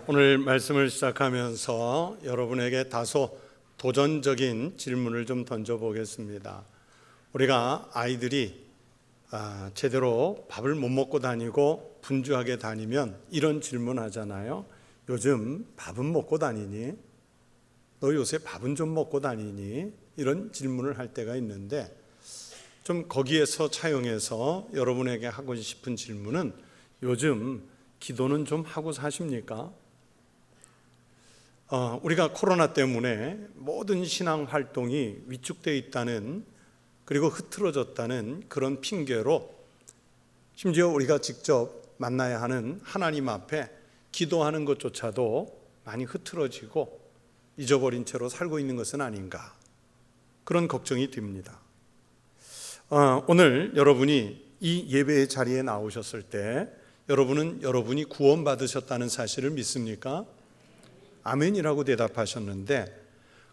오늘 말씀을 시작하면서 여러분에게 다소 도전적인 질문을 좀 던져보겠습니다. 우리가 아이들이 제대로 밥을 못 먹고 다니고 분주하게 다니면 이런 질문 하잖아요. 요즘 밥은 먹고 다니니? 너 요새 밥은 좀 먹고 다니니? 이런 질문을 할 때가 있는데 좀 거기에서 차용해서 여러분에게 하고 싶은 질문은 요즘 기도는 좀 하고 사십니까? 우리가 코로나 때문에 모든 신앙 활동이 위축되어 있다는, 그리고 흐트러졌다는 그런 핑계로 심지어 우리가 직접 만나야 하는 하나님 앞에 기도하는 것조차도 많이 흐트러지고 잊어버린 채로 살고 있는 것은 아닌가, 그런 걱정이 듭니다. 오늘 여러분이 이 예배의 자리에 나오셨을 때 여러분은 여러분이 구원받으셨다는 사실을 믿습니까? 아멘이라고 대답하셨는데,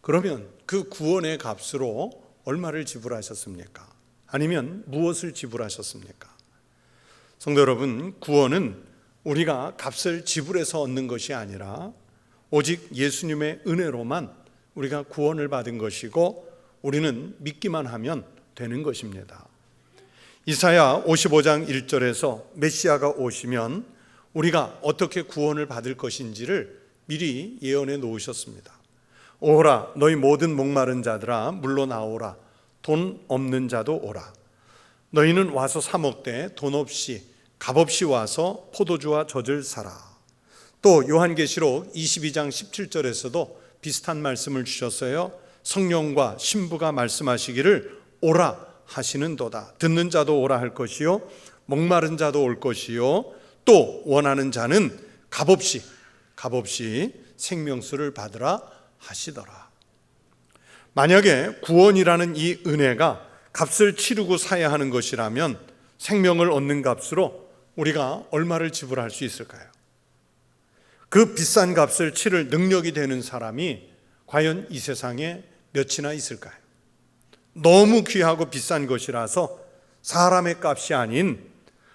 그러면 그 구원의 값으로 얼마를 지불하셨습니까? 아니면 무엇을 지불하셨습니까? 성도 여러분, 구원은 우리가 값을 지불해서 얻는 것이 아니라 오직 예수님의 은혜로만 우리가 구원을 받은 것이고 우리는 믿기만 하면 되는 것입니다. 이사야 55장 1절에서 메시아가 오시면 우리가 어떻게 구원을 받을 것인지를 미리 예언해 놓으셨습니다. 오라, 너희 모든 목마른 자들아 물러 나오라. 돈 없는 자도 오라. 너희는 와서 사 먹되 돈 없이 값없이 와서 포도주와 젖을 사라. 또 요한계시록 22장 17절에서도 비슷한 말씀을 주셨어요. 성령과 신부가 말씀하시기를 오라 하시는도다. 듣는 자도 오라 할 것이요 목마른 자도 올 것이요 또 원하는 자는 값없이 생명수를 받으라 하시더라. 만약에 구원이라는 이 은혜가 값을 치르고 사야 하는 것이라면 생명을 얻는 값으로 우리가 얼마를 지불할 수 있을까요? 그 비싼 값을 치를 능력이 되는 사람이 과연 이 세상에 몇이나 있을까요? 너무 귀하고 비싼 것이라서 사람의 값이 아닌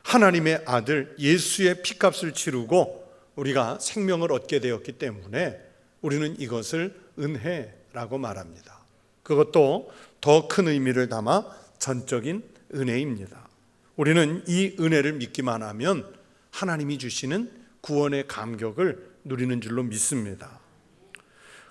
하나님의 아들 예수의 피값을 치르고 우리가 생명을 얻게 되었기 때문에 우리는 이것을 은혜라고 말합니다. 그것도 더 큰 의미를 담아 전적인 은혜입니다. 우리는 이 은혜를 믿기만 하면 하나님이 주시는 구원의 감격을 누리는 줄로 믿습니다.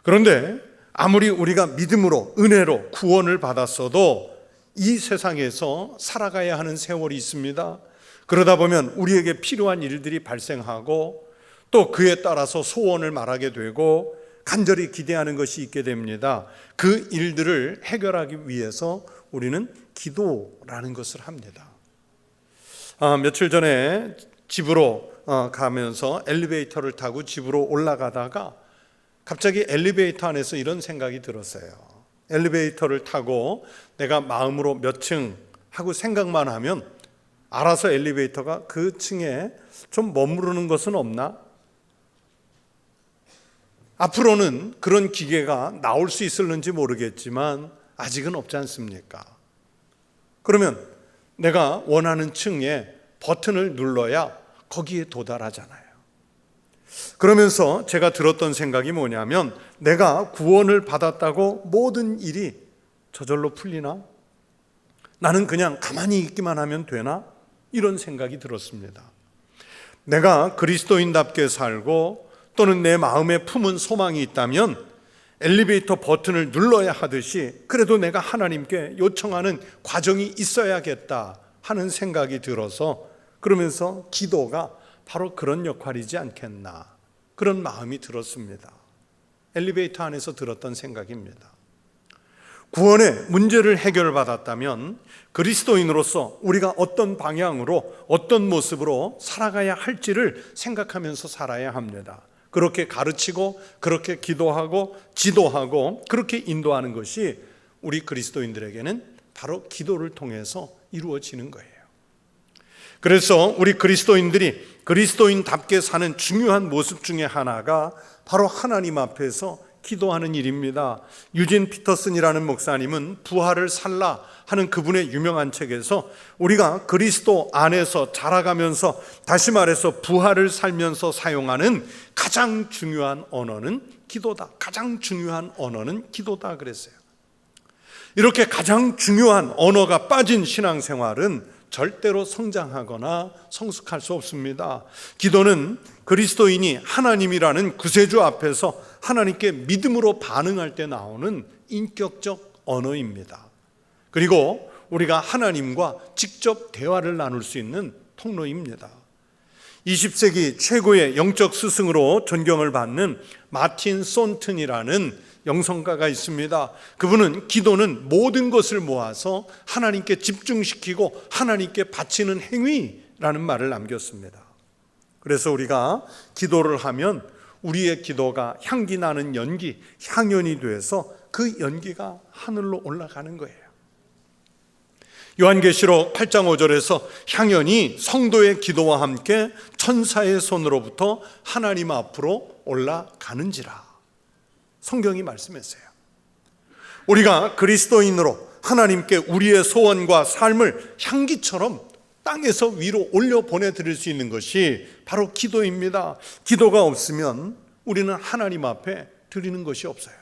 그런데 아무리 우리가 믿음으로 은혜로 구원을 받았어도 이 세상에서 살아가야 하는 세월이 있습니다. 그러다 보면 우리에게 필요한 일들이 발생하고 또 그에 따라서 소원을 말하게 되고 간절히 기대하는 것이 있게 됩니다. 그 일들을 해결하기 위해서 우리는 기도라는 것을 합니다. 며칠 전에 집으로 가면서 엘리베이터를 타고 집으로 올라가다가 갑자기 엘리베이터 안에서 이런 생각이 들었어요. 엘리베이터를 타고 내가 마음으로 몇 층 하고 생각만 하면 알아서 엘리베이터가 그 층에 좀 머무르는 것은 없나? 앞으로는 그런 기계가 나올 수 있을는지 모르겠지만 아직은 없지 않습니까? 그러면 내가 원하는 층에 버튼을 눌러야 거기에 도달하잖아요. 그러면서 제가 들었던 생각이 뭐냐면, 내가 구원을 받았다고 모든 일이 저절로 풀리나? 나는 그냥 가만히 있기만 하면 되나? 이런 생각이 들었습니다. 내가 그리스도인답게 살고 또는 내 마음에 품은 소망이 있다면 엘리베이터 버튼을 눌러야 하듯이 그래도 내가 하나님께 요청하는 과정이 있어야겠다 하는 생각이 들어서, 그러면서 기도가 바로 그런 역할이지 않겠나, 그런 마음이 들었습니다. 엘리베이터 안에서 들었던 생각입니다. 구원의 문제를 해결받았다면 그리스도인으로서 우리가 어떤 방향으로 어떤 모습으로 살아가야 할지를 생각하면서 살아야 합니다. 그렇게 가르치고 그렇게 기도하고 지도하고 그렇게 인도하는 것이 우리 그리스도인들에게는 바로 기도를 통해서 이루어지는 거예요. 그래서 우리 그리스도인들이 그리스도인답게 사는 중요한 모습 중에 하나가 바로 하나님 앞에서 기도하는 일입니다. 유진 피터슨이라는 목사님은 부활을 살라 하는 그분의 유명한 책에서 우리가 그리스도 안에서 자라가면서, 다시 말해서 부활을 살면서 사용하는 가장 중요한 언어는 기도다. 가장 중요한 언어는 기도다 그랬어요. 이렇게 가장 중요한 언어가 빠진 신앙생활은 절대로 성장하거나 성숙할 수 없습니다. 기도는 그리스도인이 하나님이라는 구세주 앞에서 하나님께 믿음으로 반응할 때 나오는 인격적 언어입니다. 그리고 우리가 하나님과 직접 대화를 나눌 수 있는 통로입니다. 20세기 최고의 영적 스승으로 존경을 받는 마틴 손튼이라는 영성가가 있습니다. 그분은 기도는 모든 것을 모아서 하나님께 집중시키고 하나님께 바치는 행위라는 말을 남겼습니다. 그래서 우리가 기도를 하면 우리의 기도가 향기 나는 연기, 향연이 돼서 그 연기가 하늘로 올라가는 거예요. 요한계시록 8장 5절에서 향연이 성도의 기도와 함께 천사의 손으로부터 하나님 앞으로 올라가는지라 성경이 말씀했어요. 우리가 그리스도인으로 하나님께 우리의 소원과 삶을 향기처럼 땅에서 위로 올려 보내드릴 수 있는 것이 바로 기도입니다. 기도가 없으면 우리는 하나님 앞에 드리는 것이 없어요.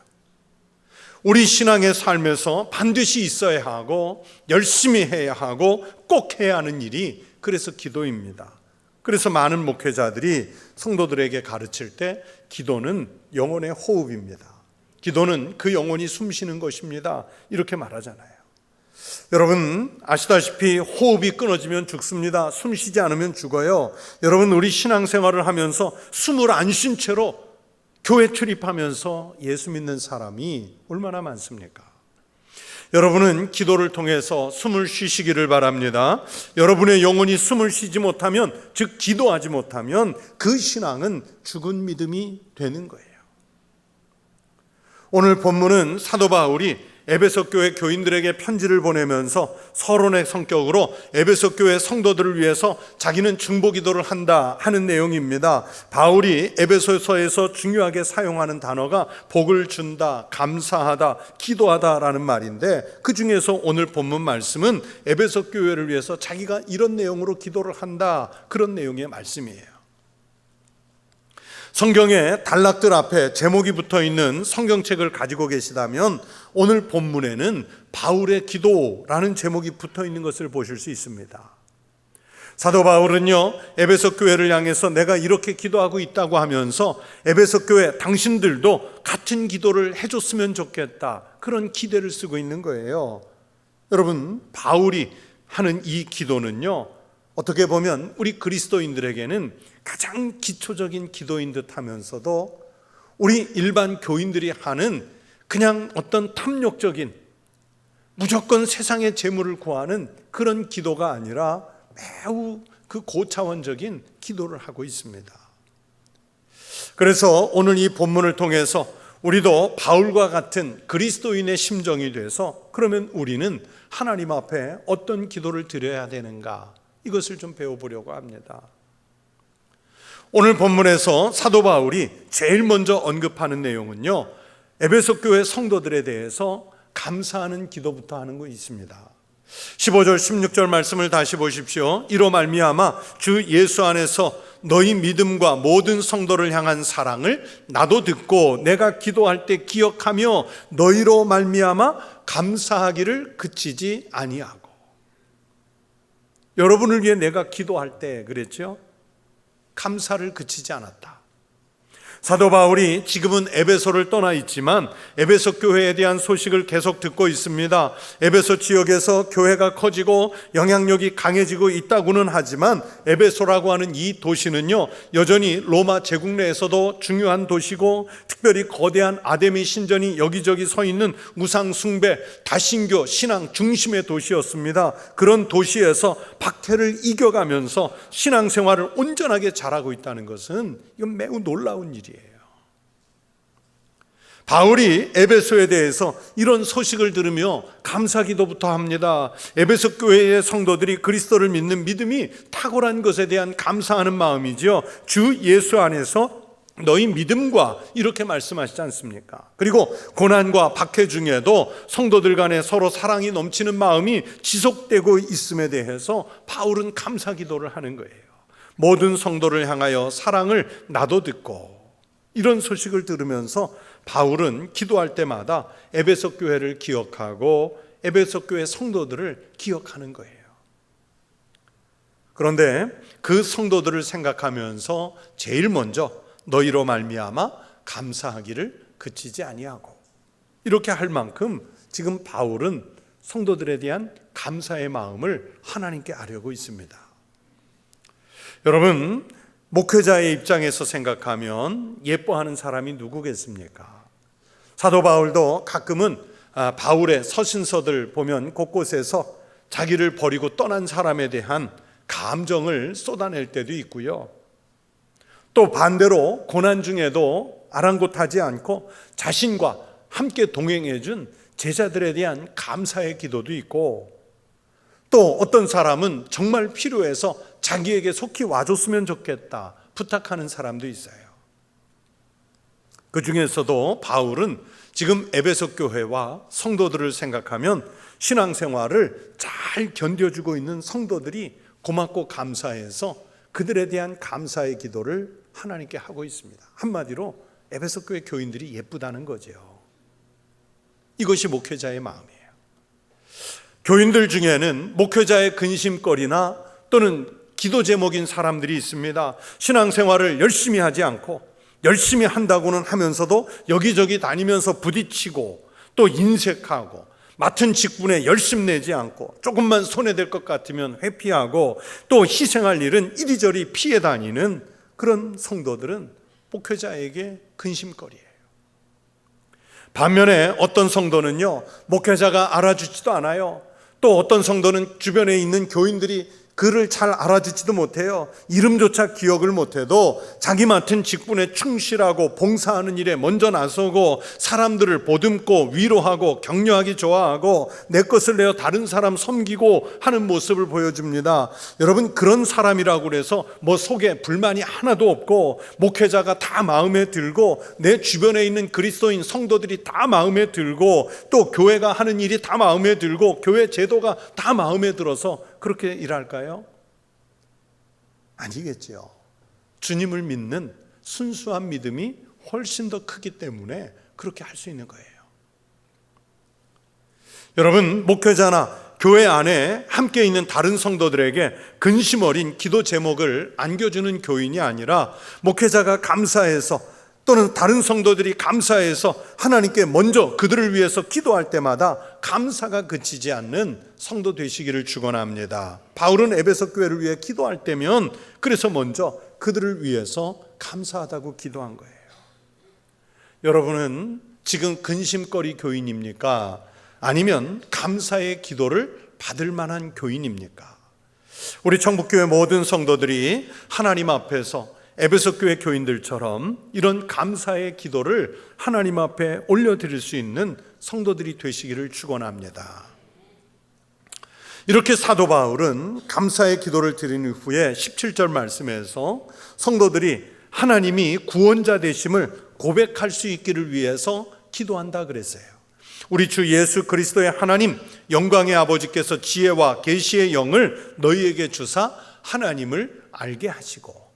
우리 신앙의 삶에서 반드시 있어야 하고 열심히 해야 하고 꼭 해야 하는 일이 그래서 기도입니다. 그래서 많은 목회자들이 성도들에게 가르칠 때 기도는 영혼의 호흡입니다. 기도는 그 영혼이 숨쉬는 것입니다. 이렇게 말하잖아요. 여러분 아시다시피 호흡이 끊어지면 죽습니다. 숨 쉬지 않으면 죽어요. 여러분 우리 신앙생활을 하면서 숨을 안 쉰 채로 교회 출입하면서 예수 믿는 사람이 얼마나 많습니까? 여러분은 기도를 통해서 숨을 쉬시기를 바랍니다. 여러분의 영혼이 숨을 쉬지 못하면, 즉 기도하지 못하면 그 신앙은 죽은 믿음이 되는 거예요. 오늘 본문은 사도 바울이 에베소 교회 교인들에게 편지를 보내면서 서론의 성격으로 에베소 교회 성도들을 위해서 자기는 중보 기도를 한다 하는 내용입니다. 바울이 에베소서에서 중요하게 사용하는 단어가 복을 준다, 감사하다, 기도하다라는 말인데 그 중에서 오늘 본문 말씀은 에베소 교회를 위해서 자기가 이런 내용으로 기도를 한다, 그런 내용의 말씀이에요. 성경에 단락들 앞에 제목이 붙어 있는 성경책을 가지고 계시다면 오늘 본문에는 바울의 기도라는 제목이 붙어 있는 것을 보실 수 있습니다. 사도 바울은요, 에베소 교회를 향해서 내가 이렇게 기도하고 있다고 하면서 에베소 교회 당신들도 같은 기도를 해줬으면 좋겠다, 그런 기대를 쓰고 있는 거예요. 여러분, 바울이 하는 이 기도는요, 어떻게 보면 우리 그리스도인들에게는 가장 기초적인 기도인 듯 하면서도 우리 일반 교인들이 하는 그냥 어떤 탐욕적인, 무조건 세상의 재물을 구하는 그런 기도가 아니라 매우 그 고차원적인 기도를 하고 있습니다. 그래서 오늘 이 본문을 통해서 우리도 바울과 같은 그리스도인의 심정이 돼서 그러면 우리는 하나님 앞에 어떤 기도를 드려야 되는가, 이것을 좀 배워보려고 합니다. 오늘 본문에서 사도 바울이 제일 먼저 언급하는 내용은요, 에베소 교회 성도들에 대해서 감사하는 기도부터 하는 거 있습니다. 15절 16절 말씀을 다시 보십시오. 이로 말미암아 주 예수 안에서 너희 믿음과 모든 성도를 향한 사랑을 나도 듣고 내가 기도할 때 기억하며 너희로 말미암아 감사하기를 그치지 아니하고. 여러분을 위해 내가 기도할 때 그랬죠? 감사를 그치지 않았다. 사도 바울이 지금은 에베소를 떠나 있지만 에베소 교회에 대한 소식을 계속 듣고 있습니다. 에베소 지역에서 교회가 커지고 영향력이 강해지고 있다고는 하지만 에베소라고 하는 이 도시는요, 여전히 로마 제국 내에서도 중요한 도시고 특별히 거대한 아데미 신전이 여기저기 서 있는 우상 숭배, 다신교 신앙 중심의 도시였습니다. 그런 도시에서 박해를 이겨가면서 신앙생활을 온전하게 잘하고 있다는 것은 이건 매우 놀라운 일이에요. 바울이 에베소에 대해서 이런 소식을 들으며 감사기도부터 합니다. 에베소 교회의 성도들이 그리스도를 믿는 믿음이 탁월한 것에 대한 감사하는 마음이죠. 주 예수 안에서 너희 믿음과 이렇게 말씀하시지 않습니까? 그리고 고난과 박해 중에도 성도들 간에 서로 사랑이 넘치는 마음이 지속되고 있음에 대해서 바울은 감사 기도를 하는 거예요. 모든 성도를 향하여 사랑을 나도 듣고, 이런 소식을 들으면서 바울은 기도할 때마다 에베소 교회를 기억하고 에베소 교회 성도들을 기억하는 거예요. 그런데 그 성도들을 생각하면서 제일 먼저 너희로 말미암아 감사하기를 그치지 아니하고, 이렇게 할 만큼 지금 바울은 성도들에 대한 감사의 마음을 하나님께 아뢰고 있습니다. 여러분, 목회자의 입장에서 생각하면 예뻐하는 사람이 누구겠습니까? 사도 바울도 가끔은 바울의 서신서들 보면 곳곳에서 자기를 버리고 떠난 사람에 대한 감정을 쏟아낼 때도 있고요. 또 반대로 고난 중에도 아랑곳하지 않고 자신과 함께 동행해 준 제자들에 대한 감사의 기도도 있고, 또 어떤 사람은 정말 필요해서 자기에게 속히 와줬으면 좋겠다 부탁하는 사람도 있어요. 그 중에서도 바울은 지금 에베소 교회와 성도들을 생각하면 신앙생활을 잘 견뎌주고 있는 성도들이 고맙고 감사해서 그들에 대한 감사의 기도를 하나님께 하고 있습니다. 한마디로 에베소 교회 교인들이 예쁘다는 거죠. 이것이 목회자의 마음이에요. 교인들 중에는 목회자의 근심거리나 또는 기도 제목인 사람들이 있습니다. 신앙생활을 열심히 하지 않고, 열심히 한다고는 하면서도 여기저기 다니면서 부딪히고 또 인색하고, 맡은 직분에 열심 내지 않고 조금만 손해될 것 같으면 회피하고 또 희생할 일은 이리저리 피해 다니는 그런 성도들은 목회자에게 근심거리예요. 반면에 어떤 성도는요, 목회자가 알아주지도 않아요. 또 어떤 성도는 주변에 있는 교인들이 그를 잘 알아주지도 못해요. 이름조차 기억을 못해도 자기 맡은 직분에 충실하고 봉사하는 일에 먼저 나서고 사람들을 보듬고 위로하고 격려하기 좋아하고 내 것을 내어 다른 사람 섬기고 하는 모습을 보여줍니다. 여러분, 그런 사람이라고 해서 뭐 속에 불만이 하나도 없고 목회자가 다 마음에 들고 내 주변에 있는 그리스도인 성도들이 다 마음에 들고 또 교회가 하는 일이 다 마음에 들고 교회 제도가 다 마음에 들어서 그렇게 일할까요? 아니겠죠. 주님을 믿는 순수한 믿음이 훨씬 더 크기 때문에 그렇게 할 수 있는 거예요. 여러분, 목회자나 교회 안에 함께 있는 다른 성도들에게 근심 어린 기도 제목을 안겨주는 교인이 아니라 목회자가 감사해서 또는 다른 성도들이 감사해서 하나님께 먼저 그들을 위해서 기도할 때마다 감사가 그치지 않는 성도 되시기를 축원합니다. 바울은 에베소 교회를 위해 기도할 때면 그래서 먼저 그들을 위해서 감사하다고 기도한 거예요. 여러분은 지금 근심거리 교인입니까? 아니면 감사의 기도를 받을 만한 교인입니까? 우리 청북교회 모든 성도들이 하나님 앞에서 에베소 교회 교인들처럼 이런 감사의 기도를 하나님 앞에 올려드릴 수 있는 성도들이 되시기를 축원합니다. 이렇게 사도 바울은 감사의 기도를 드린 후에 17절 말씀에서 성도들이 하나님이 구원자 되심을 고백할 수 있기를 위해서 기도한다 그랬어요. 우리 주 예수 그리스도의 하나님 영광의 아버지께서 지혜와 계시의 영을 너희에게 주사 하나님을 알게 하시고,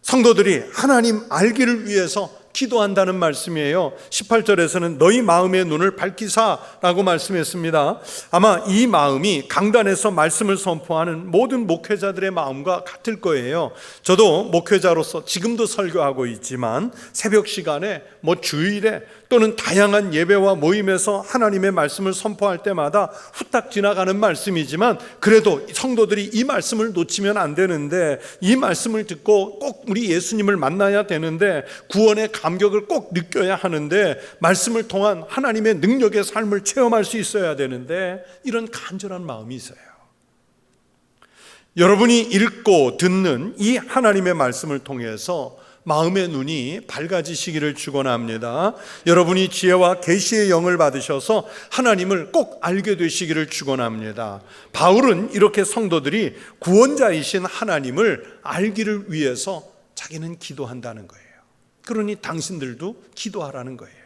성도들이 하나님 알기를 위해서 기도한다는 말씀이에요. 18절에서는 너희 마음의 눈을 밝히사라고 말씀했습니다. 아마 이 마음이 강단에서 말씀을 선포하는 모든 목회자들의 마음과 같을 거예요. 저도 목회자로서 지금도 설교하고 있지만 새벽 시간에 주일에 또는 다양한 예배와 모임에서 하나님의 말씀을 선포할 때마다 후딱 지나가는 말씀이지만 그래도 성도들이 이 말씀을 놓치면 안 되는데, 이 말씀을 듣고 꼭 우리 예수님을 만나야 되는데, 구원의 감격을 꼭 느껴야 하는데, 말씀을 통한 하나님의 능력의 삶을 체험할 수 있어야 되는데, 이런 간절한 마음이 있어요. 여러분이 읽고 듣는 이 하나님의 말씀을 통해서 마음의 눈이 밝아지시기를 축원합니다. 여러분이 지혜와 계시의 영을 받으셔서 하나님을 꼭 알게 되시기를 축원합니다. 바울은 이렇게 성도들이 구원자이신 하나님을 알기를 위해서 자기는 기도한다는 거예요. 그러니 당신들도 기도하라는 거예요.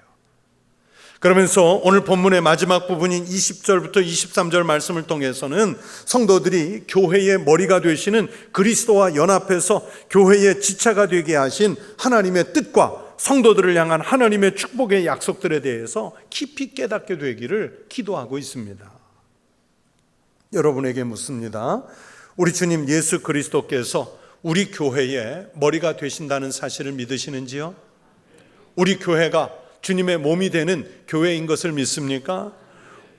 그러면서 오늘 본문의 마지막 부분인 20절부터 23절 말씀을 통해서는 성도들이 교회의 머리가 되시는 그리스도와 연합해서 교회의 지체가 되게 하신 하나님의 뜻과 성도들을 향한 하나님의 축복의 약속들에 대해서 깊이 깨닫게 되기를 기도하고 있습니다. 여러분에게 묻습니다. 우리 주님 예수 그리스도께서 우리 교회의 머리가 되신다는 사실을 믿으시는지요? 우리 교회가 주님의 몸이 되는 교회인 것을 믿습니까?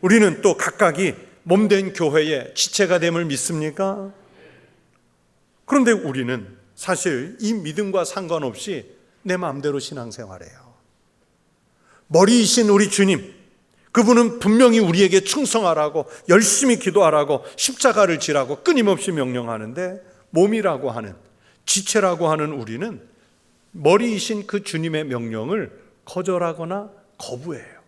우리는 또 각각이 몸된 교회의 지체가 됨을 믿습니까? 그런데 우리는 사실 이 믿음과 상관없이 내 마음대로 신앙생활해요. 머리이신 우리 주님, 그분은 분명히 우리에게 충성하라고, 열심히 기도하라고, 십자가를 지라고 끊임없이 명령하는데 몸이라고 하는, 지체라고 하는 우리는 머리이신 그 주님의 명령을 거절하거나 거부해요.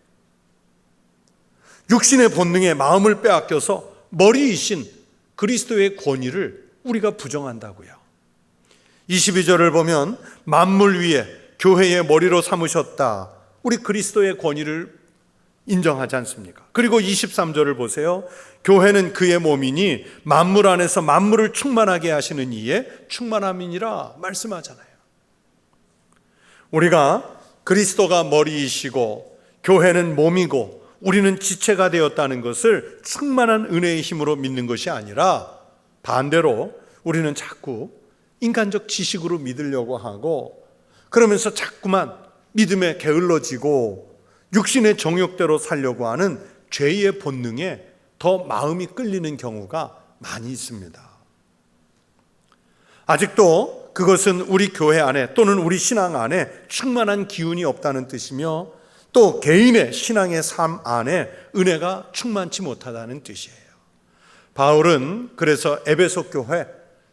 육신의 본능에 마음을 빼앗겨서 머리이신 그리스도의 권위를 우리가 부정한다고요. 22절을 보면 만물 위에 교회의 머리로 삼으셨다. 우리 그리스도의 권위를 인정하지 않습니까? 그리고 23절을 보세요. 교회는 그의 몸이니 만물 안에서 만물을 충만하게 하시는 이의 충만함이니라 말씀하잖아요. 우리가 그리스도가 머리이시고 교회는 몸이고 우리는 지체가 되었다는 것을 충만한 은혜의 힘으로 믿는 것이 아니라 반대로 우리는 자꾸 인간적 지식으로 믿으려고 하고 그러면서 자꾸만 믿음에 게을러지고 육신의 정욕대로 살려고 하는 죄의 본능에 더 마음이 끌리는 경우가 많이 있습니다. 아직도 그것은 우리 교회 안에 또는 우리 신앙 안에 충만한 기운이 없다는 뜻이며 또 개인의 신앙의 삶 안에 은혜가 충만치 못하다는 뜻이에요. 바울은 그래서 에베소 교회,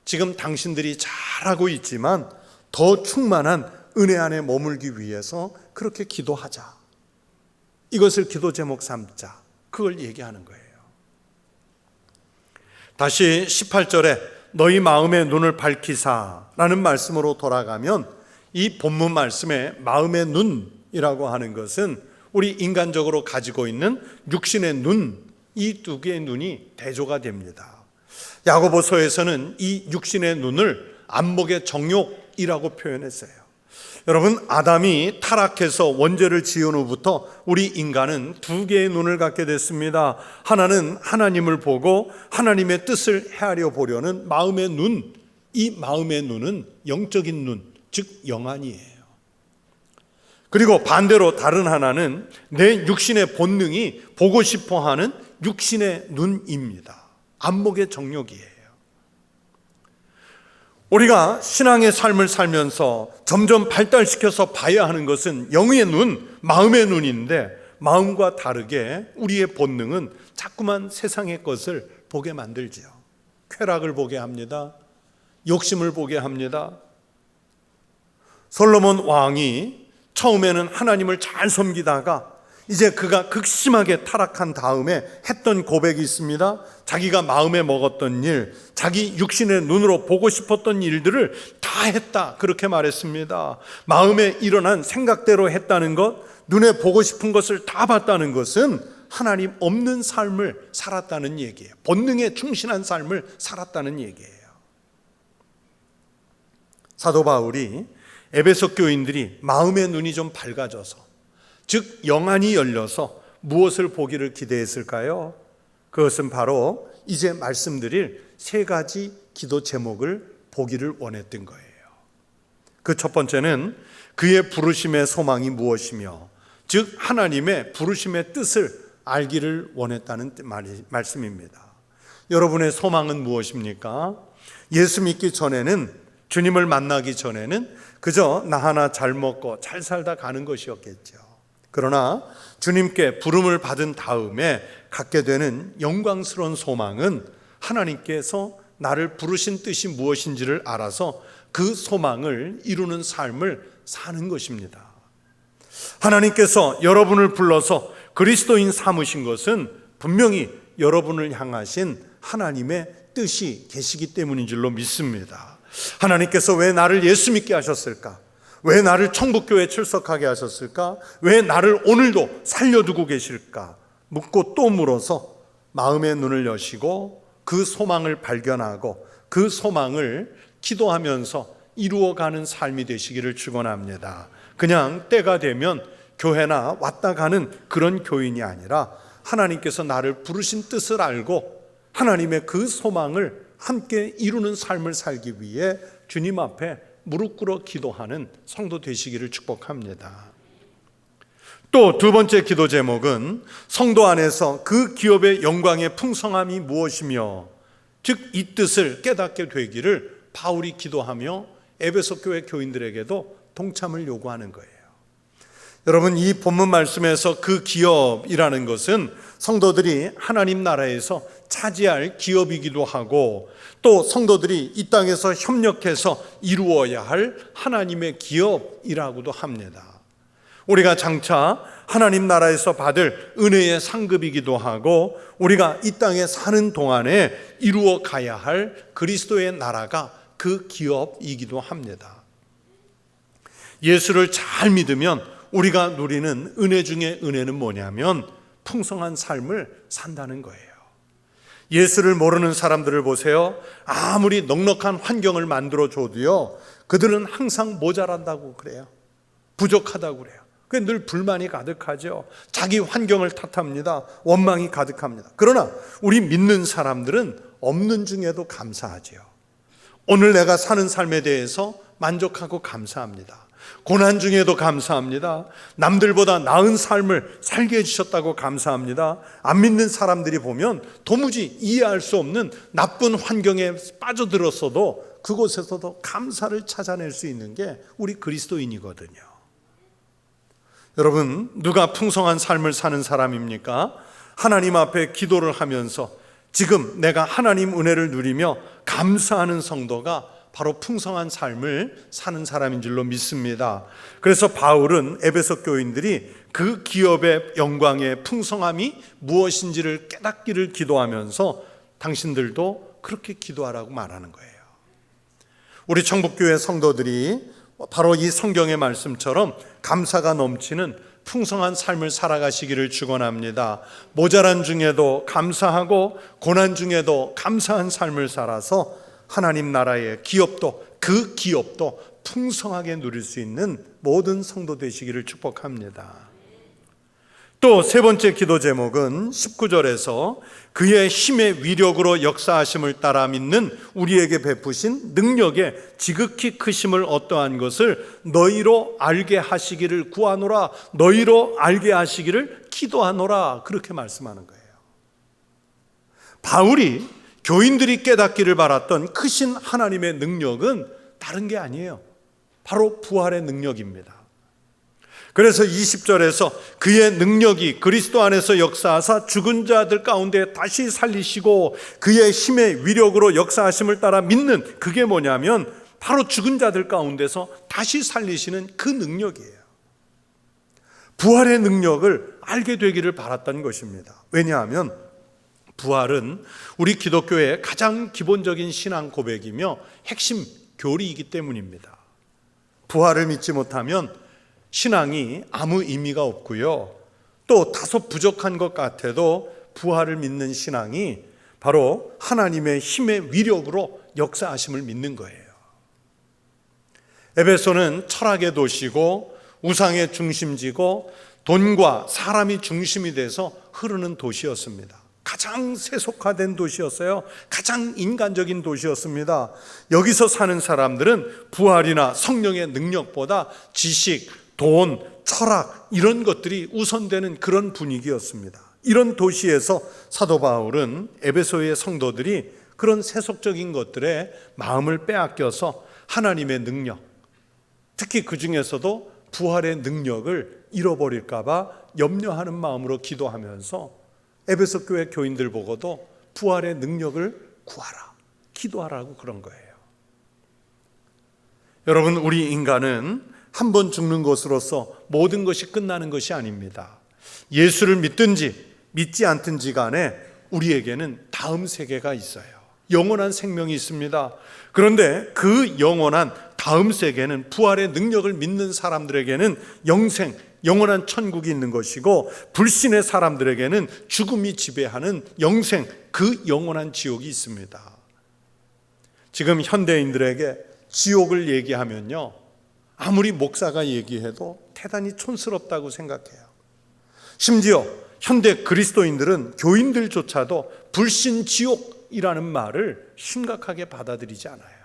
지금 당신들이 잘하고 있지만 더 충만한 은혜 안에 머물기 위해서 그렇게 기도하자, 이것을 기도 제목 삼자, 그걸 얘기하는 거예요. 다시 18절에 너희 마음의 눈을 밝히사 라는 말씀으로 돌아가면 이 본문 말씀에 마음의 눈이라고 하는 것은 우리 인간적으로 가지고 있는 육신의 눈, 이 두 개의 눈이 대조가 됩니다. 야고보서에서는 이 육신의 눈을 안목의 정욕이라고 표현했어요. 여러분, 아담이 타락해서 원죄를 지은 후부터 우리 인간은 두 개의 눈을 갖게 됐습니다. 하나는 하나님을 보고 하나님의 뜻을 헤아려 보려는 마음의 눈, 이 마음의 눈은 영적인 눈, 즉 영안이에요. 그리고 반대로 다른 하나는 내 육신의 본능이 보고 싶어하는 육신의 눈입니다. 안목의 정욕이에요. 우리가 신앙의 삶을 살면서 점점 발달시켜서 봐야 하는 것은 영의 눈, 마음의 눈인데 마음과 다르게 우리의 본능은 자꾸만 세상의 것을 보게 만들지요. 쾌락을 보게 합니다. 욕심을 보게 합니다. 솔로몬 왕이 처음에는 하나님을 잘 섬기다가 이제 그가 극심하게 타락한 다음에 했던 고백이 있습니다. 자기가 마음에 먹었던 일, 자기 육신의 눈으로 보고 싶었던 일들을 다 했다, 그렇게 말했습니다. 마음에 일어난 생각대로 했다는 것, 눈에 보고 싶은 것을 다 봤다는 것은 하나님 없는 삶을 살았다는 얘기예요. 본능에 충실한 삶을 살았다는 얘기예요. 사도 바울이 에베소 교인들이 마음의 눈이 좀 밝아져서, 즉 영안이 열려서 무엇을 보기를 기대했을까요? 그것은 바로 이제 말씀드릴 세 가지 기도 제목을 보기를 원했던 거예요. 그 첫 번째는 그의 부르심의 소망이 무엇이며, 즉 하나님의 부르심의 뜻을 알기를 원했다는 말씀입니다. 여러분의 소망은 무엇입니까? 예수 믿기 전에는, 주님을 만나기 전에는 그저 나 하나 잘 먹고 잘 살다 가는 것이었겠죠. 그러나 주님께 부름을 받은 다음에 갖게 되는 영광스러운 소망은 하나님께서 나를 부르신 뜻이 무엇인지를 알아서 그 소망을 이루는 삶을 사는 것입니다. 하나님께서 여러분을 불러서 그리스도인 삼으신 것은 분명히 여러분을 향하신 하나님의 뜻이 계시기 때문인 줄로 믿습니다. 하나님께서 왜 나를 예수 믿게 하셨을까? 왜 나를 천국교회에 출석하게 하셨을까? 왜 나를 오늘도 살려두고 계실까? 묻고 또 물어서 마음의 눈을 여시고 그 소망을 발견하고 그 소망을 기도하면서 이루어가는 삶이 되시기를 축원합니다. 그냥 때가 되면 교회나 왔다 가는 그런 교인이 아니라 하나님께서 나를 부르신 뜻을 알고 하나님의 그 소망을 함께 이루는 삶을 살기 위해 주님 앞에 무릎 꿇어 기도하는 성도 되시기를 축복합니다. 또 두 번째 기도 제목은 성도 안에서 그 기업의 영광의 풍성함이 무엇이며 즉 이 뜻을 깨닫게 되기를 바울이 기도하며 에베소 교회 교인들에게도 동참을 요구하는 거예요. 여러분, 이 본문 말씀에서 그 기업이라는 것은 성도들이 하나님 나라에서 차지할 기업이기도 하고 또 성도들이 이 땅에서 협력해서 이루어야 할 하나님의 기업이라고도 합니다. 우리가 장차 하나님 나라에서 받을 은혜의 상급이기도 하고 우리가 이 땅에 사는 동안에 이루어 가야 할 그리스도의 나라가 그 기업이기도 합니다. 예수를 잘 믿으면 우리가 누리는 은혜 중에 은혜는 뭐냐면 풍성한 삶을 산다는 거예요. 예수를 모르는 사람들을 보세요. 아무리 넉넉한 환경을 만들어줘도요, 그들은 항상 모자란다고 그래요. 부족하다고 그래요. 늘 불만이 가득하죠. 자기 환경을 탓합니다. 원망이 가득합니다. 그러나 우리 믿는 사람들은 없는 중에도 감사하죠. 오늘 내가 사는 삶에 대해서 만족하고 감사합니다. 고난 중에도 감사합니다. 남들보다 나은 삶을 살게 해주셨다고 감사합니다. 안 믿는 사람들이 보면 도무지 이해할 수 없는 나쁜 환경에 빠져들었어도 그곳에서도 감사를 찾아낼 수 있는 게 우리 그리스도인이거든요. 여러분, 누가 풍성한 삶을 사는 사람입니까? 하나님 앞에 기도를 하면서 지금 내가 하나님 은혜를 누리며 감사하는 성도가 바로 풍성한 삶을 사는 사람인 줄로 믿습니다. 그래서 바울은 에베소 교인들이 그 기업의 영광의 풍성함이 무엇인지를 깨닫기를 기도하면서 당신들도 그렇게 기도하라고 말하는 거예요. 우리 청북교회 성도들이 바로 이 성경의 말씀처럼 감사가 넘치는 풍성한 삶을 살아가시기를 축원합니다. 모자란 중에도 감사하고 고난 중에도 감사한 삶을 살아서 하나님 나라의 기업도 그 기업도 풍성하게 누릴 수 있는 모든 성도 되시기를 축복합니다. 또 세 번째 기도 제목은 19절에서 그의 힘의 위력으로 역사하심을 따라 믿는 우리에게 베푸신 능력의 지극히 크심을 어떠한 것을 너희로 알게 하시기를 구하노라, 너희로 알게 하시기를 기도하노라, 그렇게 말씀하는 거예요. 바울이 교인들이 깨닫기를 바랐던 크신 하나님의 능력은 다른 게 아니에요. 바로 부활의 능력입니다. 그래서 20절에서 그의 능력이 그리스도 안에서 역사하사 죽은 자들 가운데 다시 살리시고 그의 힘의 위력으로 역사하심을 따라 믿는, 그게 뭐냐면 바로 죽은 자들 가운데서 다시 살리시는 그 능력이에요. 부활의 능력을 알게 되기를 바랐던 것입니다. 왜냐하면 부활은 우리 기독교의 가장 기본적인 신앙 고백이며 핵심 교리이기 때문입니다. 부활을 믿지 못하면 신앙이 아무 의미가 없고요. 또 다소 부족한 것 같아도 부활을 믿는 신앙이 바로 하나님의 힘의 위력으로 역사하심을 믿는 거예요. 에베소는 철학의 도시고 우상의 중심지고 돈과 사람이 중심이 돼서 흐르는 도시였습니다. 가장 세속화된 도시였어요. 가장 인간적인 도시였습니다. 여기서 사는 사람들은 부활이나 성령의 능력보다 지식, 돈, 철학 이런 것들이 우선되는 그런 분위기였습니다. 이런 도시에서 사도 바울은 에베소의 성도들이 그런 세속적인 것들에 마음을 빼앗겨서 하나님의 능력, 특히 그 중에서도 부활의 능력을 잃어버릴까 봐 염려하는 마음으로 기도하면서 에베소 교회 교인들 보고도 부활의 능력을 구하라, 기도하라고 그런 거예요. 여러분, 우리 인간은 한 번 죽는 것으로서 모든 것이 끝나는 것이 아닙니다. 예수를 믿든지 믿지 않든지 간에 우리에게는 다음 세계가 있어요. 영원한 생명이 있습니다. 그런데 그 영원한 다음 세계는 부활의 능력을 믿는 사람들에게는 영생, 영원한 천국이 있는 것이고, 불신의 사람들에게는 죽음이 지배하는 영생, 그 영원한 지옥이 있습니다. 지금 현대인들에게 지옥을 얘기하면요, 아무리 목사가 얘기해도 대단히 촌스럽다고 생각해요. 심지어 현대 그리스도인들은, 교인들조차도 불신 지옥이라는 말을 심각하게 받아들이지 않아요.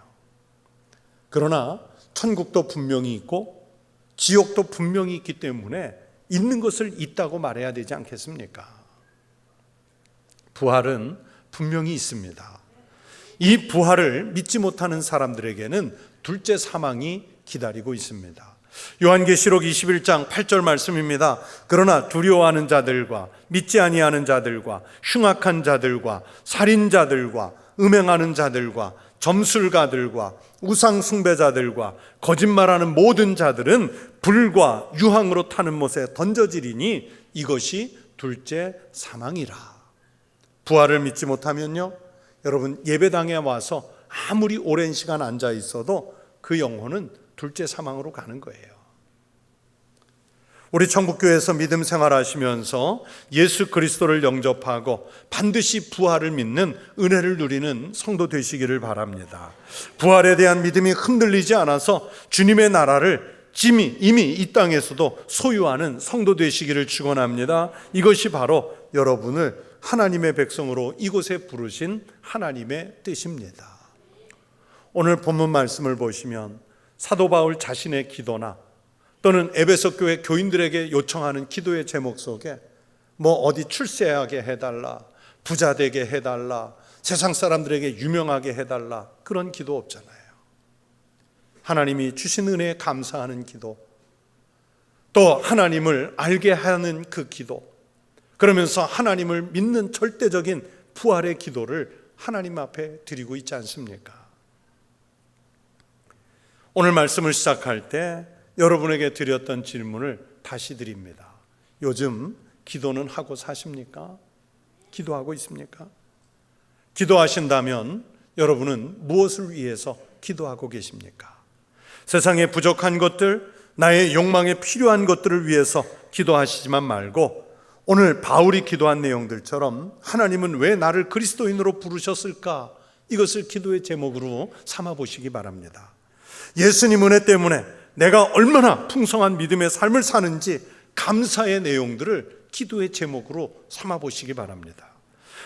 그러나 천국도 분명히 있고 지옥도 분명히 있기 때문에 있는 것을 있다고 말해야 되지 않겠습니까? 부활은 분명히 있습니다. 이 부활을 믿지 못하는 사람들에게는 둘째 사망이 기다리고 있습니다. 요한계시록 21장 8절 말씀입니다. 그러나 두려워하는 자들과 믿지 아니하는 자들과 흉악한 자들과 살인자들과 음행하는 자들과 점술가들과 우상 숭배자들과 거짓말하는 모든 자들은 불과 유황으로 타는 못에 던져지리니 이것이 둘째 사망이라. 부활을 믿지 못하면요, 여러분, 예배당에 와서 아무리 오랜 시간 앉아 있어도 그 영혼은 둘째 사망으로 가는 거예요. 우리 천국교회에서 믿음 생활하시면서 예수 그리스도를 영접하고 반드시 부활을 믿는 은혜를 누리는 성도 되시기를 바랍니다. 부활에 대한 믿음이 흔들리지 않아서 주님의 나라를 이미 이 땅에서도 소유하는 성도 되시기를 축원합니다. 이것이 바로 여러분을 하나님의 백성으로 이곳에 부르신 하나님의 뜻입니다. 오늘 본문 말씀을 보시면 사도 바울 자신의 기도나 또는 에베소 교회 교인들에게 요청하는 기도의 제목 속에 뭐 어디 출세하게 해달라, 부자 되게 해달라, 세상 사람들에게 유명하게 해달라, 그런 기도 없잖아요. 하나님이 주신 은혜에 감사하는 기도, 또 하나님을 알게 하는 그 기도, 그러면서 하나님을 믿는 절대적인 부활의 기도를 하나님 앞에 드리고 있지 않습니까? 오늘 말씀을 시작할 때 여러분에게 드렸던 질문을 다시 드립니다. 요즘 기도는 하고 사십니까? 기도하고 있습니까? 기도하신다면 여러분은 무엇을 위해서 기도하고 계십니까? 세상에 부족한 것들, 나의 욕망에 필요한 것들을 위해서 기도하시지만 말고, 오늘 바울이 기도한 내용들처럼 하나님은 왜 나를 그리스도인으로 부르셨을까? 이것을 기도의 제목으로 삼아 보시기 바랍니다. 예수님 은혜 때문에 내가 얼마나 풍성한 믿음의 삶을 사는지 감사의 내용들을 기도의 제목으로 삼아 보시기 바랍니다.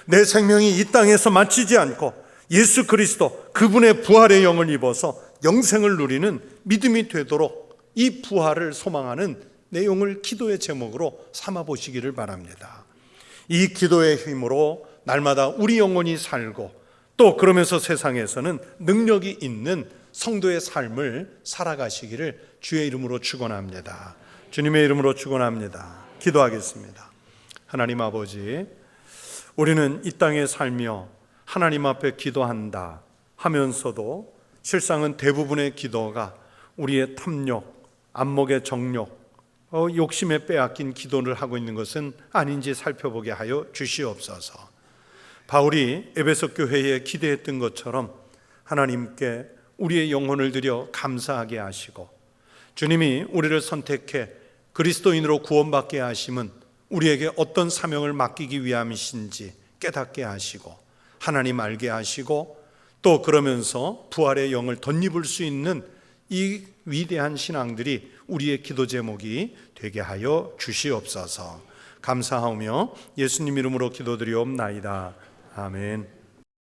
내 생명이 이 땅에서 마치지 않고 예수 그리스도 그분의 부활의 영을 입어서 영생을 누리는 믿음이 되도록 이 부활을 소망하는 내용을 기도의 제목으로 삼아 보시기를 바랍니다. 이 기도의 힘으로 날마다 우리 영혼이 살고, 또 그러면서 세상에서는 능력이 있는 성도의 삶을 살아가시기를 주의 이름으로 축원합니다. 주님의 이름으로 축원합니다. 기도하겠습니다. 하나님 아버지, 우리는 이 땅에 살며 하나님 앞에 기도한다 하면서도 실상은 대부분의 기도가 우리의 탐욕, 안목의 정욕, 욕심에 빼앗긴 기도를 하고 있는 것은 아닌지 살펴보게 하여 주시옵소서. 바울이 에베소 교회에 기대했던 것처럼 하나님께 우리의 영혼을 드려 감사하게 하시고, 주님이 우리를 선택해 그리스도인으로 구원받게 하심은 우리에게 어떤 사명을 맡기기 위함이신지 깨닫게 하시고, 하나님 알게 하시고, 또 그러면서 부활의 영을 덧입을 수 있는 이 위대한 신앙들이 우리의 기도 제목이 되게 하여 주시옵소서. 감사하며 예수님 이름으로 기도드리옵나이다. 아멘.